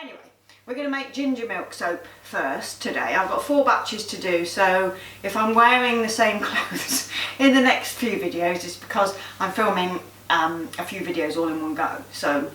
Anyway, we're going to make ginger milk soap first today. I've got 4 batches to do, so if I'm wearing the same clothes in the next few videos, it's because I'm filming a few videos all in one go. So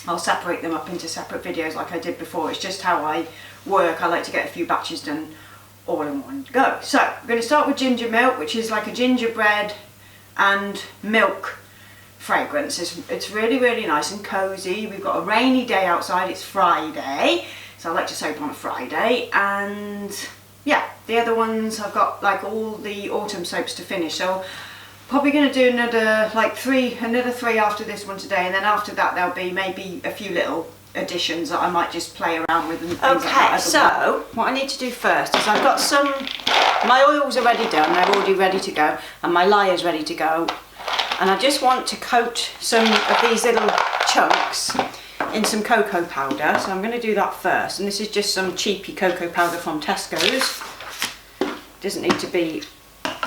I'll separate them up into separate videos like I did before. It's just how I work. I like to get a few batches done all in one go. So we're going to start with ginger milk, which is like a gingerbread and milk fragrance. It's really, really nice and cozy. We've got a rainy day outside. It's Friday, so I like to soap on a Friday. And yeah, the other ones I've got like all the autumn soaps to finish, so probably going to do another three after this one today, and then after that there'll be maybe a few little additions that I might just play around with and things like that. Okay, so what I need to do first is I've got my oils are already done, they're already ready to go, and my lye is ready to go. And I just want to coat some of these little chunks in some cocoa powder, so I'm going to do that first. And this is just some cheapy cocoa powder from Tesco's. Doesn't need to be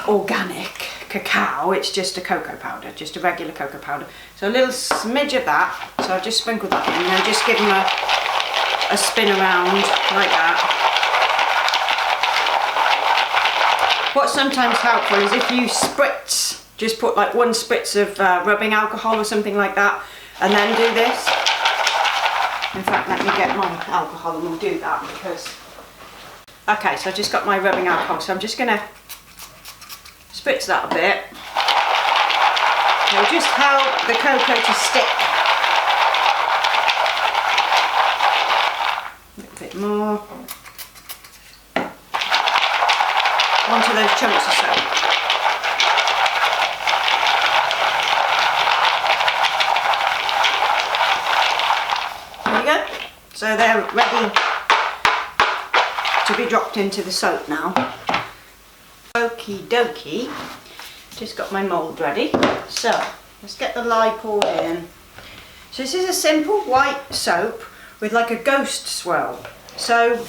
organic cacao, it's just a cocoa powder, just a regular cocoa powder. So a little smidge of that, so I've just sprinkled that in, and then just give them a spin around like that. What's sometimes helpful is if you spritz, just put like 1 spritz of rubbing alcohol or something like that, and then do this. In fact, let me get my alcohol and we'll do that because... Okay, so I just got my rubbing alcohol, so I'm just going to spritz that a bit. It'll just help the cocoa to stick. A little bit more. Onto those chunks of soap. So they're ready to be dropped into the soap now. Okie dokie, just got my mould ready. So let's get the lye poured in. So this is a simple white soap with like a ghost swirl. So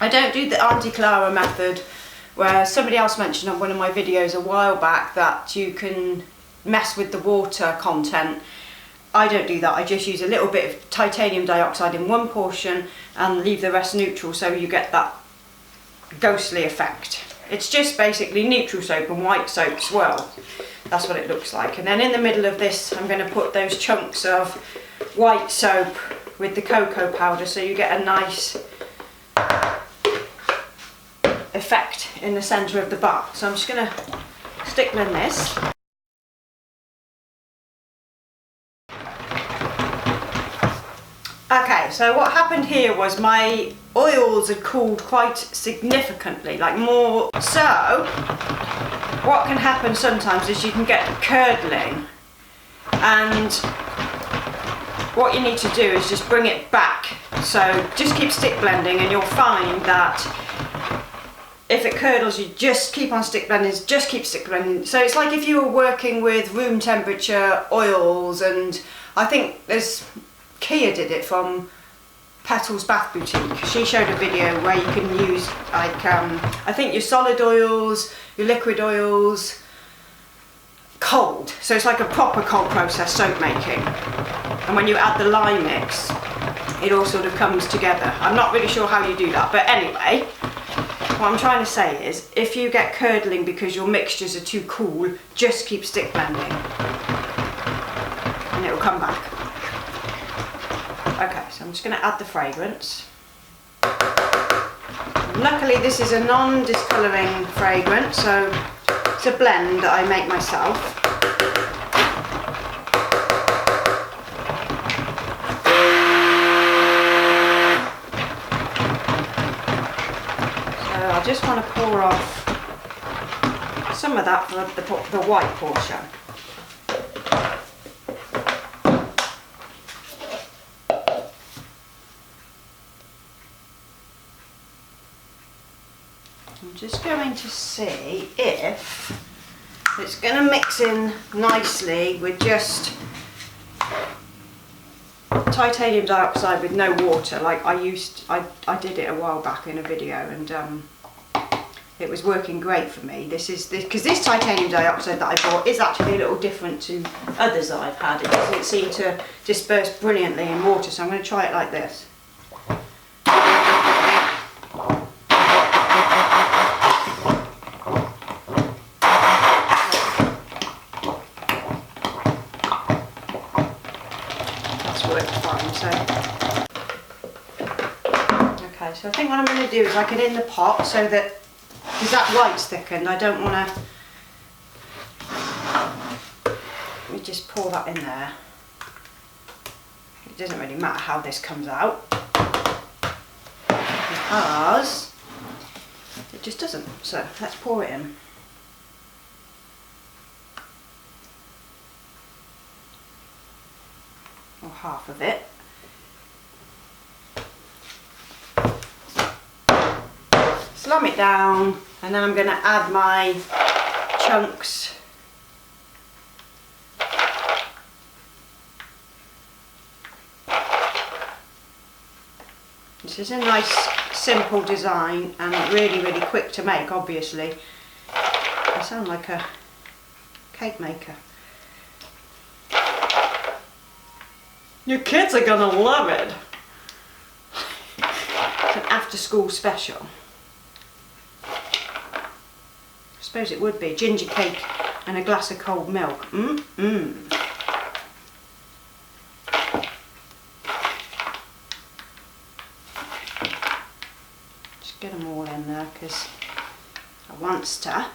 I don't do the Auntie Clara method where somebody else mentioned on one of my videos a while back that you can mess with the water content. I don't do that. I just use a little bit of titanium dioxide in one portion and leave the rest neutral, so you get that ghostly effect. It's just basically neutral soap and white soap swirl. That's what it looks like. And then in the middle of this I'm going to put those chunks of white soap with the cocoa powder, so you get a nice effect in the centre of the bar. So I'm just going to stick in this. Okay, so what happened here was my oils had cooled quite significantly, like more. So what can happen sometimes is you can get curdling, and what you need to do is just bring it back. So just keep stick blending and you'll find that if it curdles, you just keep on stick blending, just keep stick blending. So it's like if you were working with room temperature oils, and I think there's Kia did it from Petal's Bath Boutique. She showed a video where you can use like I think your solid oils, your liquid oils, cold. So it's like a proper cold process soap making. And when you add the lye mix, it all sort of comes together. I'm not really sure how you do that, but anyway, what I'm trying to say is if you get curdling because your mixtures are too cool, just keep stick blending and it will come back. Okay, so I'm just going to add the fragrance. Luckily this is a non-discolouring fragrance, so it's a blend that I make myself. So I just want to pour off some of that for the white portion. I'm just going to see if it's going to mix in nicely with just titanium dioxide with no water, like I did it a while back in a video, and it was working great for me. Because this titanium dioxide that I bought is actually a little different to others that I've had. It doesn't seem to disperse brilliantly in water, so I'm going to try it like this. worked fine. So, okay, so I think what I'm going to do is like it in the pot so that, because that white's thickened, I don't want to. Let me just pour that in there. It doesn't really matter how this comes out because it just doesn't. So let's pour it in. Or half of it. Slam it down, and then I'm going to add my chunks. This is a nice simple design and really, really quick to make, obviously. I sound like a cake maker. Your kids are gonna love it. It's an after school special. I suppose it would be ginger cake and a glass of cold milk. Just get them all in there because I wants to.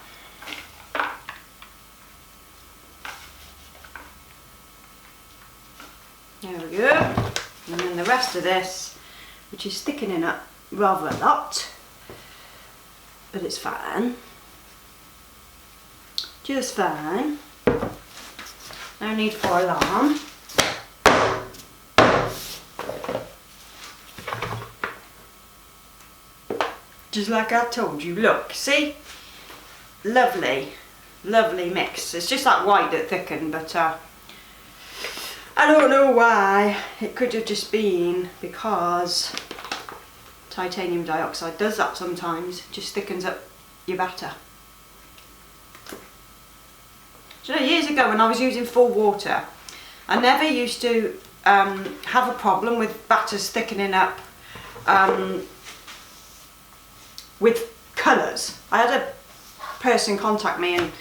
There we go. And then the rest of this, which is thickening up rather a lot, but it's fine. Just fine. No need for alarm. Just like I told you, look, see? Lovely, lovely mix. It's just that white that thickened, but I don't know why. It could have just been because titanium dioxide does that sometimes, just thickens up your batter. Do you know, years ago when I was using full water, I never used to have a problem with batters thickening up with colours. I had a person contact me and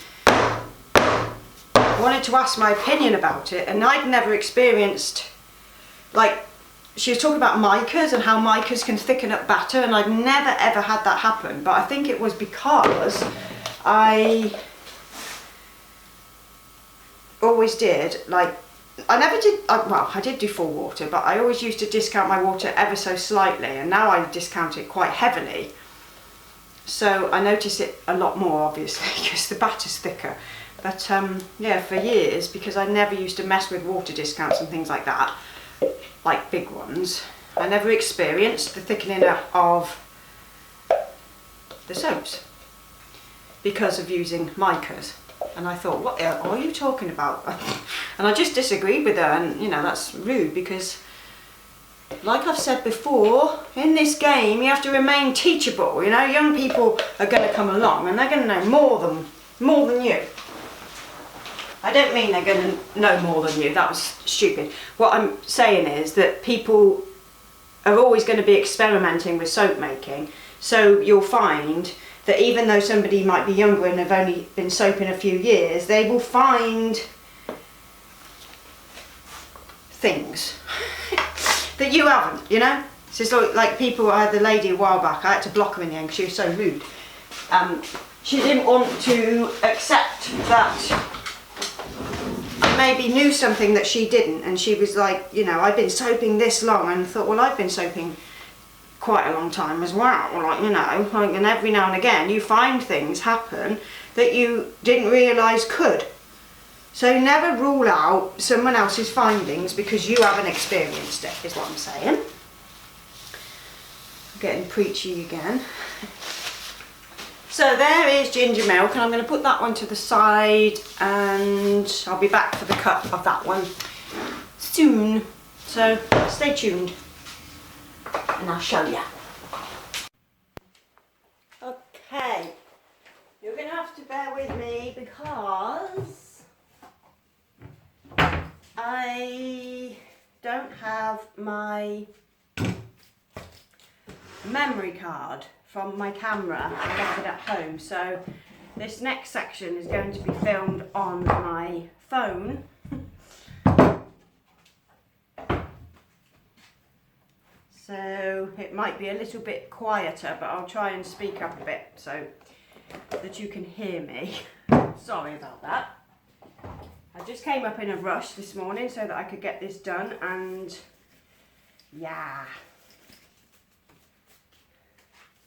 wanted to ask my opinion about it, and I'd never experienced, like, she was talking about micas and how micas can thicken up batter, and I'd never ever had that happen. But I think it was because I always did, like, I did do full water, but I always used to discount my water ever so slightly, and now I discount it quite heavily. So I notice it a lot more, obviously, because the batter's thicker. But yeah, for years, because I never used to mess with water discounts and things like that, like big ones, I never experienced the thickening up of the soaps because of using micas. And I thought, what are you talking about? And I just disagreed with her, and you know, that's rude because, like I've said before, in this game you have to remain teachable. You know, young people are going to come along and they're going to know more than you. I don't mean they're going to know more than you, that was stupid. What I'm saying is that people are always going to be experimenting with soap making, so you'll find that even though somebody might be younger and have only been soaping a few years, they will find things that you haven't, you know? So it's like people, I had the lady a while back, I had to block her in the end because she was so rude. She didn't want to accept that I maybe knew something that she didn't, and she was like, you know, I've been soaping this long, and I thought, well, I've been soaping quite a long time as well, like, you know, like, and every now and again you find things happen that you didn't realise could. So never rule out someone else's findings because you haven't experienced it, is what I'm saying. I'm getting preachy again. So there is ginger milk, and I'm going to put that one to the side, and I'll be back for the cut of that one soon. So stay tuned and I'll show you. Okay, you're going to have to bear with me because I don't have my memory card from my camera. I left it at home, so this next section is going to be filmed on my phone. so it might be a little bit quieter, but I'll try and speak up a bit so that you can hear me. Sorry about that. I just came up in a rush this morning so that I could get this done, and yeah,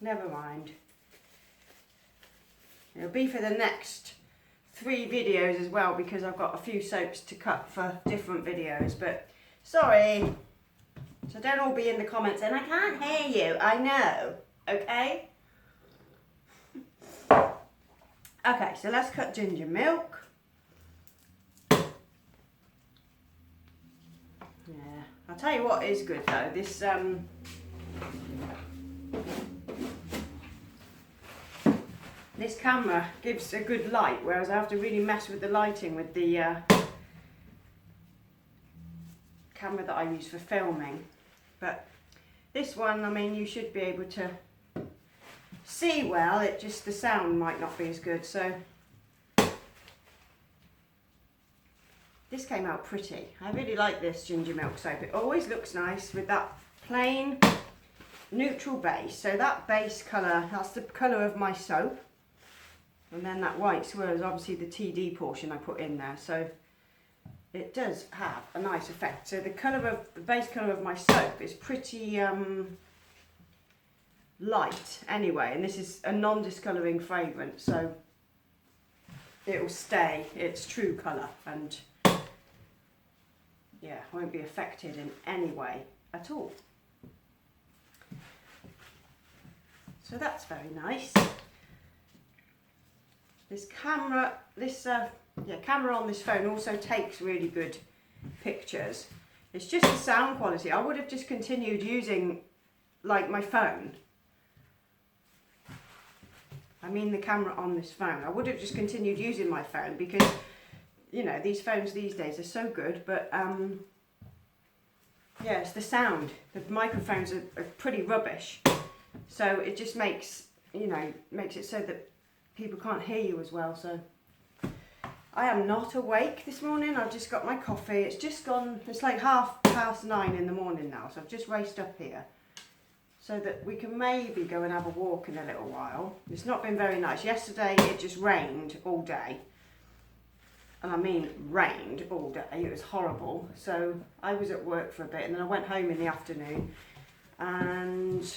never mind. It'll be for the next 3 videos as well, because I've got a few soaps to cut for different videos, but sorry. So don't all be in the comments and I can't hear you. I know, okay? Okay, so let's cut ginger milk. Yeah, I'll tell you what is good though. This camera gives a good light, whereas I have to really mess with the lighting with the camera that I use for filming. But this one, I mean, you should be able to see well, the sound might not be as good. So this came out pretty. I really like this ginger milk soap. It always looks nice with that plain neutral base. So that base colour, that's the colour of my soap. And then that white swirl is obviously the TD portion I put in there. So it does have a nice effect. So the base colour of my soap is pretty light anyway. And this is a non-discolouring fragrance. So it will stay its true colour and yeah, won't be affected in any way at all. So that's very nice. This camera, camera on this phone also takes really good pictures. It's just the sound quality. I would have just continued using like my phone. I mean the camera on this phone. I would have just continued using my phone because, you know, these phones these days are so good, but yeah, it's the sound. The microphones are pretty rubbish. So it just makes it so that people can't hear you as well. So I am not awake this morning. I've just got my coffee. It's just gone, it's like 9:30 in the morning now. So I've just raced up here so that we can maybe go and have a walk in a little while. It's not been very nice. Yesterday it just rained all day. And I mean rained all day. It was horrible. So I was at work for a bit and then I went home in the afternoon. And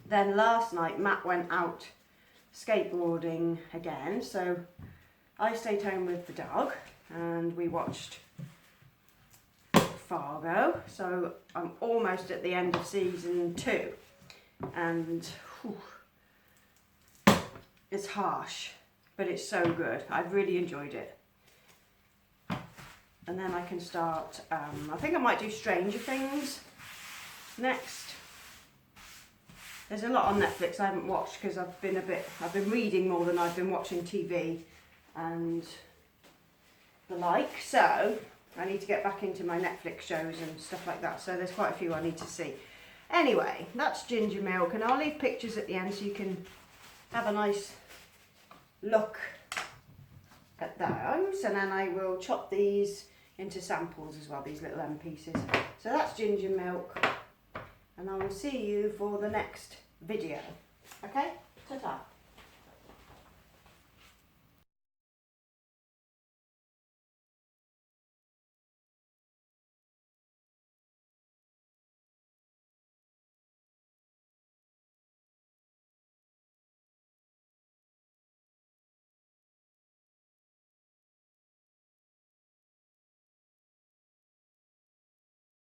then last night Matt went out skateboarding again, so I stayed home with the dog and we watched Fargo. So I'm almost at the end of season 2 and it's harsh, but it's so good. I've really enjoyed it. And then I can start, I think I might do Stranger Things next. There's a lot on Netflix I haven't watched because I've been reading more than I've been watching TV and the like. So I need to get back into my Netflix shows and stuff like that. So there's quite a few I need to see. Anyway, that's ginger milk, and I'll leave pictures at the end so you can have a nice look at those. And then I will chop these into samples as well, these little M pieces. So that's ginger milk. And I will see you for the next video. Okay? Ta-ta.